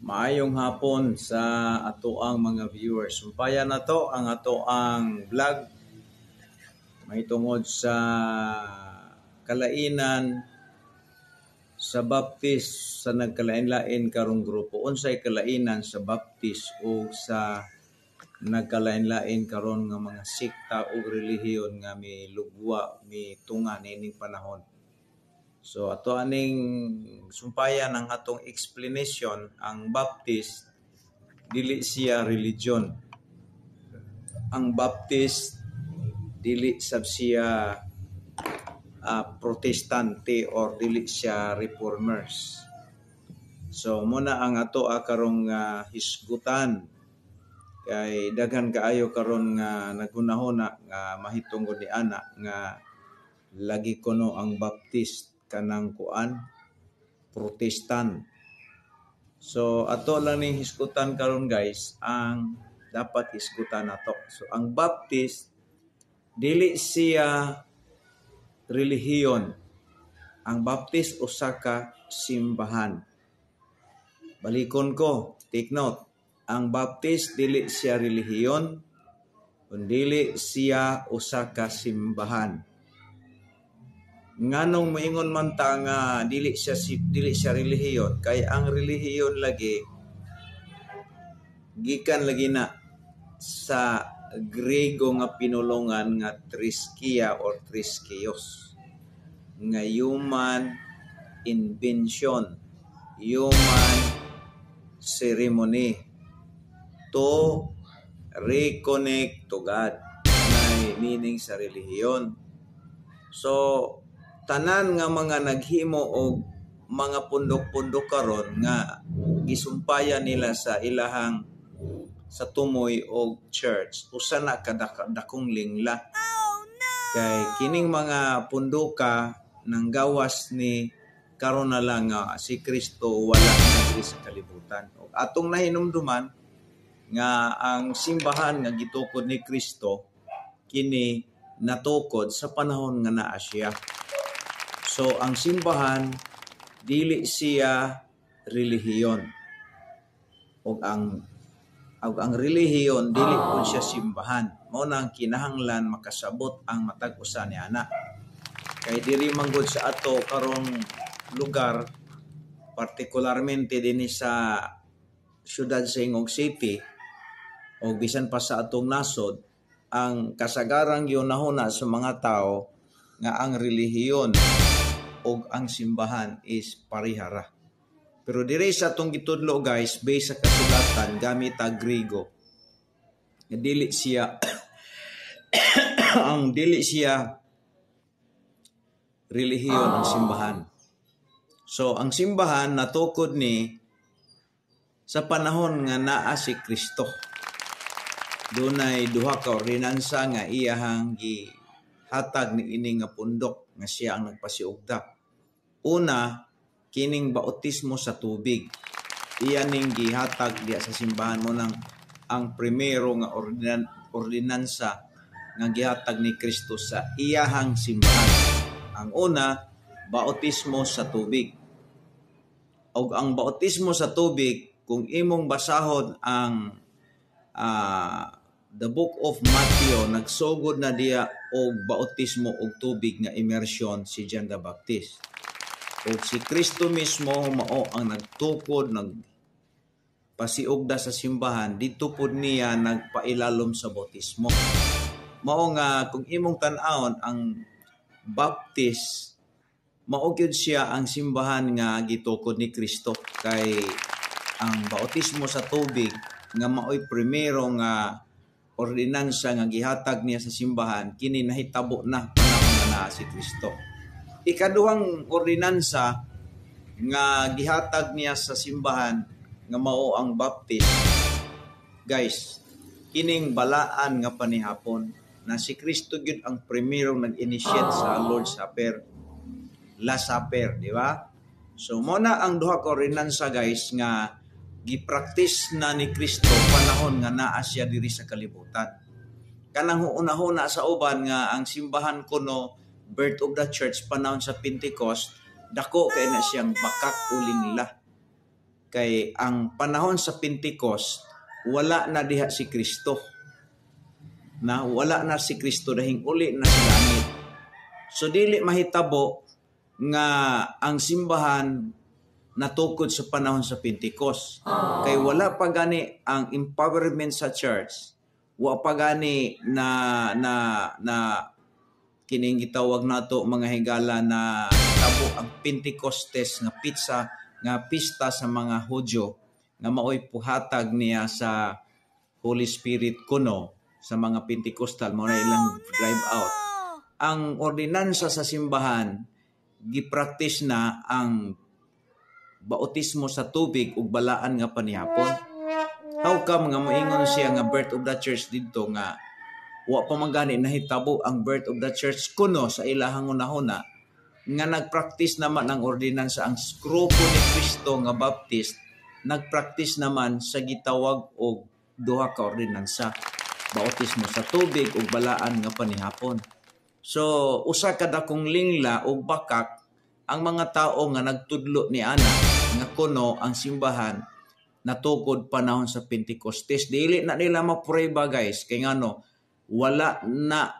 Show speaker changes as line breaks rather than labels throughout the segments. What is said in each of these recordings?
Maayong hapon sa atoang mga viewers. Sumpayan na to ang atoang vlog may tungod sa kalainan sa baptis sa nagkalain-lain karong grupo. Unsay kalainan sa baptis o sa nagkalain-lain karon nga mga sikta o relihiyon nga milugwa, mitunga nining panahon. So ato aning sumpayan ang atong explanation, ang baptist dili siya religion. Ang baptist dili sab siya protestante or dili siya reformers. So muna ang ato karong hisgutan kay daghan kaayo karon nga naghunahuna nga mahitungod ni ana nga lagi kuno ang baptist kanang kuan protestant. So ato lang ning hisgutan karon guys ang dapat hisgutan nato. So ang baptist dili siya relihiyon. Ang baptist usa ka simbahan. Balikon ko, take note. Ang baptist dili siya relihiyon, kundi siya usa ka simbahan. Nganong moingon man ta nga dili siya relihiyon kay ang relihiyon lagi gikan lagi na sa Grego nga pinulongan nga triskia or triskios nga human invention, human ceremony to reconnect to God, may meaning sa relihiyon. So tanan nga mga naghimo og mga pundok-pundok karon nga gisumpayan nila sa ilahang sa tumoy og church usa na kadakong lingla. Kay kining mga pundoka nang gawas ni karon na lang si Kristo wala na diri sa kalibutan. Og atong nahinumduman nga ang simbahan nga gitukod ni Kristo kini natukod sa panahon nga naa siya. So ang simbahan dili siya relihiyon. Og ang relihiyon dili pud siya simbahan. Mao nang kinahanglan makasabot ang matag usa ni ana. Kay diri manggod sa ato karong lugar, partikularmente dinhi sa siyudad sa Ingog City o bisan pa sa atong nasod, ang kasagarang ginahuna sa mga tao nga ang relihiyon o ang simbahan is parihara. Pero diri sa atong gitudlo guys, based sa kasulatan gamit ang Grego, dili siya ang dili siya relihiyon ang simbahan. So ang simbahan natukod ni sa panahon nga naa si Kristo. Dunay duha ka ordinansa nga iyahang gihatag ni ini nga pundok nga siya ang nagpasiugda. Una, kining bautismo sa tubig. Iyan ning gihatag diya sa simbahan mo nang ang primero nga ordinansa nga gihatag ni Kristo sa iyahang simbahan. Ang una, bautismo sa tubig. Og ang bautismo sa tubig, kung imong basahon ang the book of Matthew, nagsugod na diya og bautismo og tubig nga immersion si John the Baptist. O si Kristo mismo mao ang nagtukod, nagpasiugda sa simbahan, dito po niya nagpailalom sa bautismo. Mao nga kung imong tan-awon ang Baptist, mao gyud siya ang simbahan nga gitukod ni Kristo. Kay ang bautismo sa tubig nga maoy primero nga ordinansa nga gihatag niya sa simbahan, kini nahitabo na panahon na si Kristo. Ikaduhang ordinansa nga gihatag niya sa simbahan nga mao ang baptist. Guys, kining balaan nga panihapon na si Kristo gyud ang primero nag-initiate sa Lord's Supper, Last Supper, di ba? So mo na ang duha ka ordinansa guys nga gipractice na ni Kristo panahon nga naa siya diri sa kalibutan. Kanang una-una sa uban nga ang simbahan kuno birth of the church panahon sa Pentecost, dako kay na siyang bakak ulingla. Kay ang panahon sa Pentecost, wala na diha si Kristo. Wala na si Kristo dahil uli na sa langit. So dili mahitabo nga ang simbahan natukod sa panahon sa Pentecost. Kay wala pa gani ang empowerment sa church, wala pa gani na kining gitawag nato mga higala na tabo ang Pentecostes nga pista sa mga Hudyo nga maoy puhatag niya sa Holy Spirit kuno sa mga Pentecostal mo na ilang drive out. Ang ordinansa sa simbahan gipractice na ang bautismo sa tubig ug balaan nga panihapon. How come nga moingon siya nga birth of the church didto nga wa pa magani nahitabo ang birth of the church kuno sa ilahang una-una nga nagpractice naman ang ordinansa ang grupo ni Kristo nga Baptist nagpractice naman sa gitawag og duha ka ordinansa, bautismo sa tubig ug balaan nga panihapon. So usa ka dakong lingla ug bakak ang mga tao nga nagtudlo ni ana nga kuno ang simbahan natukod panahon sa Pentecostes. Dili na nila maprueba guys kay ngano wala na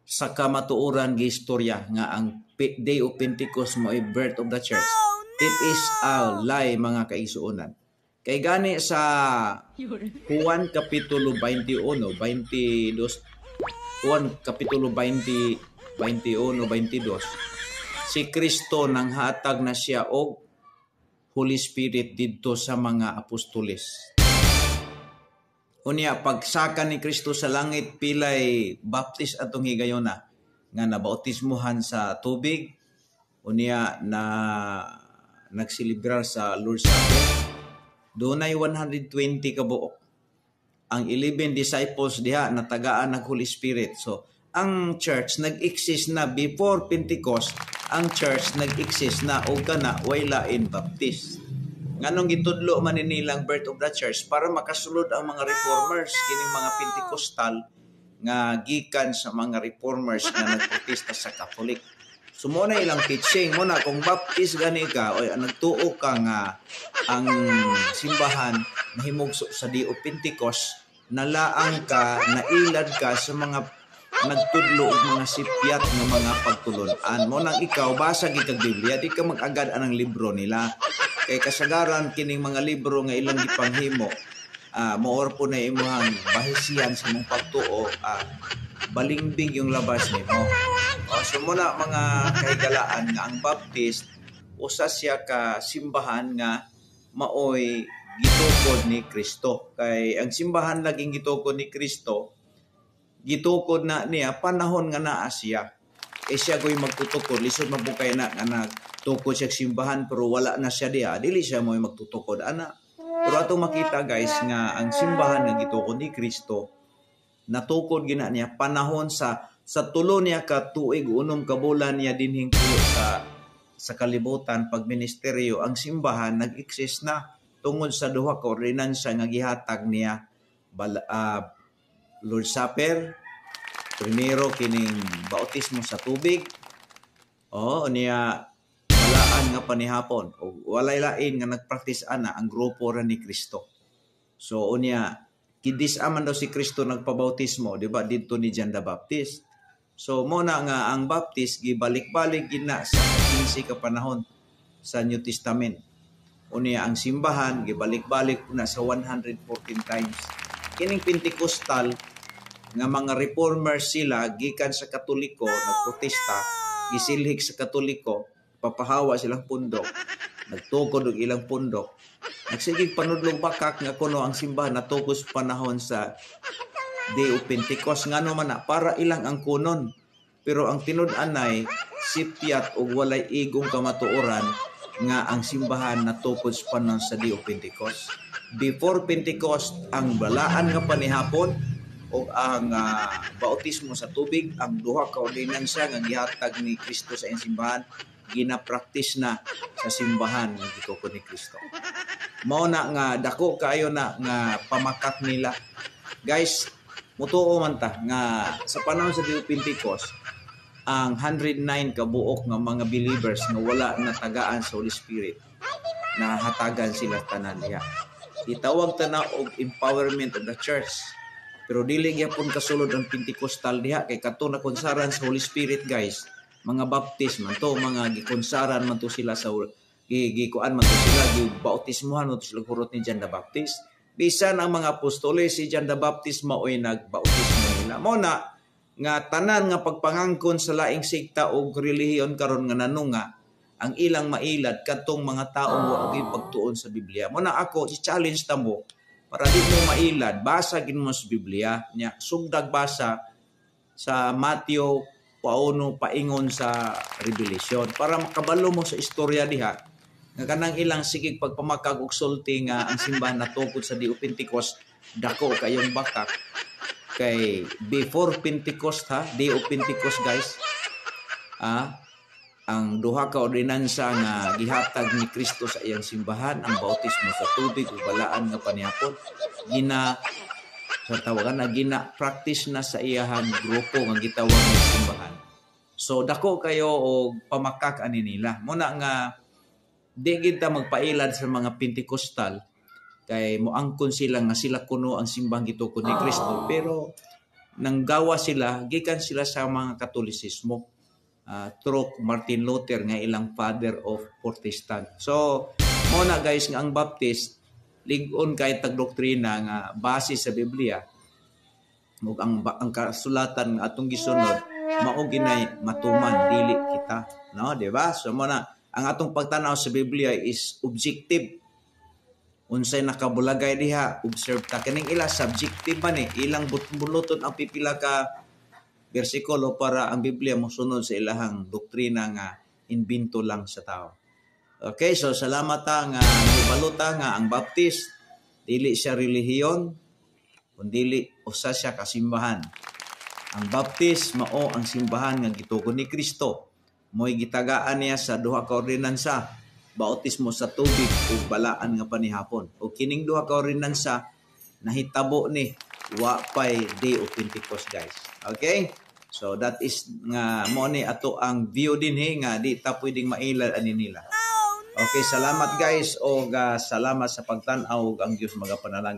sa kamatuoran gi istorya nga ang day of Pentecost mo ay birth of the church. It is a lie mga kaigsuonan. Kay gani sa Juan kapitulo 21, 22, Juan kapitulo 20, 21, 22, si Kristo nang hatag na siya og Holy Spirit didto sa mga apostoles. Unya pagsaka ni Kristo sa langit pilay baptist atong higayona nga nabautismuhan sa tubig. Unya na nagsilibrar sa Lord's Supper. Dunay 120 ka buok. Ang 11 disciples diha natagaan ng Holy Spirit. So ang church nag-exist na before Pentecost. Ang church nag-exist na o kana way lain Baptist. Nganong gitudlo man nilang birth of the church para makasulod ang mga reformers kining mga Pentecostal nga gikan sa mga reformers nga nagprotesta sa Catholic. So mo na ilang teaching mo na kung Baptist gani ka o nagtuo ka nga ang simbahan nahimugso sa Day of Pentecost, nalaang ka, nailad ka sa mga nagtudlo og mga sipyat nga mga pagtulon-an. Mo nang ikaw basa gid Biblia, di ka mag-agad anang libro nila. Kay kasagaran kining mga libro nga ilang gipanghimo, moor po na imuhang bahisiyan sa mong pagtuo, balingbing yung labas nimo. So muna mga kahigalaan nga ang Baptist, usa siya ka simbahan nga maoy gitukod ni Kristo. Kay ang simbahan laging gitukod ni Kristo, gitukod na niya panahon nga naa siya. Siya go'y magtutukod, lisod mabukay na nga nagtukod siya simbahan pero wala na siya diya, dili siya mo'y magtutukod ana. Pero atong makita guys nga ang simbahan nga gitukod ni Kristo, natukod gina niya panahon sa tulo niya ka tuig unom ka bulan niya dinhing tulo sa kalibutan pagministeryo. Ang simbahan nag-exist na tungod sa duha ka ordinansa nga gihatag niya, Lord's Supper, primero kining bautismo sa tubig, niya balaan nga panihapon o walay lain nga nagpractice ana ang grupo ra ni Kristo. So unya kidis-aman daw si Kristo nagpabautismo, di ba, dito ni John the Baptist. So mo na nga ang Baptist gibalik-balik gina sa 15 ka panahon sa New Testament. Unya ang simbahan gibalik-balik na sa 114 times. Kining Pentecostal nga mga reformers sila gikan sa Katoliko, nagprotesta, gisilhig sa Katoliko, papahawa silang pundok, nagtukod og ilang pundok, nagsigig panudlong bakak nga kuno ang simbahan natukos panahon sa Day of Pentecost nga naman na para ilang ang kunon. Pero ang tinud-anay sipyat og walay igong kamatuoran nga ang simbahan natukos panahon sa Day of Pentecost. Before Pentecost, ang balaan nga panihapon o ang bautismo sa tubig, ang duha ka ordinansa nga gihatag ni Kristo sa simbahan, gina-practice na sa simbahan nga gitukod ni Kristo. Mao na nga dako kayo na nga pamakat nila. Guys, mutuo man ta nga sa panahon sa Day of Pentecost, ang 109 ka buok nga mga believers nga wala natagaan sa Holy Spirit, nahatagan sila tanan diha. Itawag tana og empowerment of the church. Pero dili gyapon kasulod ang Pentecostal diha kay kadto na konsaran sa Holy Spirit, guys. Mga Baptist man to, mga gikonsaran man to sila sa gikuan man to sila, gibautismuhan man to sila hurot ni John the Baptist. Bisan ang mga apostoles si John the Baptist maoy nagbautismo nila. Mao na nga tanan nga pagpangangkon sa laing sekta o relihiyon karon nga nanunga ang ilang mailad kadtong mga taong wa gyud pagtuon sa Biblia. Mo na ako i-challenge ta mo para di mo mailad, basa gid mo sa Biblia nya sugdag basa sa Matthew pauno paingon sa Revelation para makabalo mo sa istorya diha nga kanang ilang sigig pagpamakag og sulti nga ang simbahan natukod sa Dio Pentecost dako kayong bakak. Kay before Pentecost Day of Pentecost, guys, ang duha ka ordinansa nga gihatag ni Kristo sa iyang simbahan, ang bautismo sa tubig ug balaan nga panihapon, gina-practice na sa iyang grupo nga gitawag nga simbahan. So dako kayo og pamakak ani nila. Muna nga di gid ta magpailad sa mga Pentecostal kay moangkon sila nga sila kuno ang simbahang gitukod ni Kristo, pero nanggawa sila gikan sila sa mga Katolisismo through Martin Luther nga ilang father of Protestant. So mo na, guys, nga ang Baptist lig-on kay tagdoktrina nga base sa Biblia ug ang kasulatan nga atong gisunod mao ginay matuman dili kita, no, di ba? So mo na ang atong pagtanaw sa Biblia is objective. Unsay nakabulagay diha, observe ta. Kaning ila subjective man ilang buluton ang pipila ka bersikulo para ang Biblia mosunod sa ilahang doktrina nga imbento lang sa tao. Okay, so salamat ta nga nahibaluta nga ang Baptist dili siya relihiyon kundi usa siya kasimbahan. Ang Baptist mao ang simbahan nga gitugon ni Kristo. Mo'y gitagaan niya sa duha ka ordinansa, bautismo sa tubig ug balaan nga panihapon. O kining duha ka ordinansa nahitabo ni wa pay Day of Pentecost, guys. Okay? So that is nga mo ni ato ang view din nga di ta pwedeng mailad ani nila. Okay, salamat, guys, o salamat sa pagtan-aw, ang Dios magapanalangin.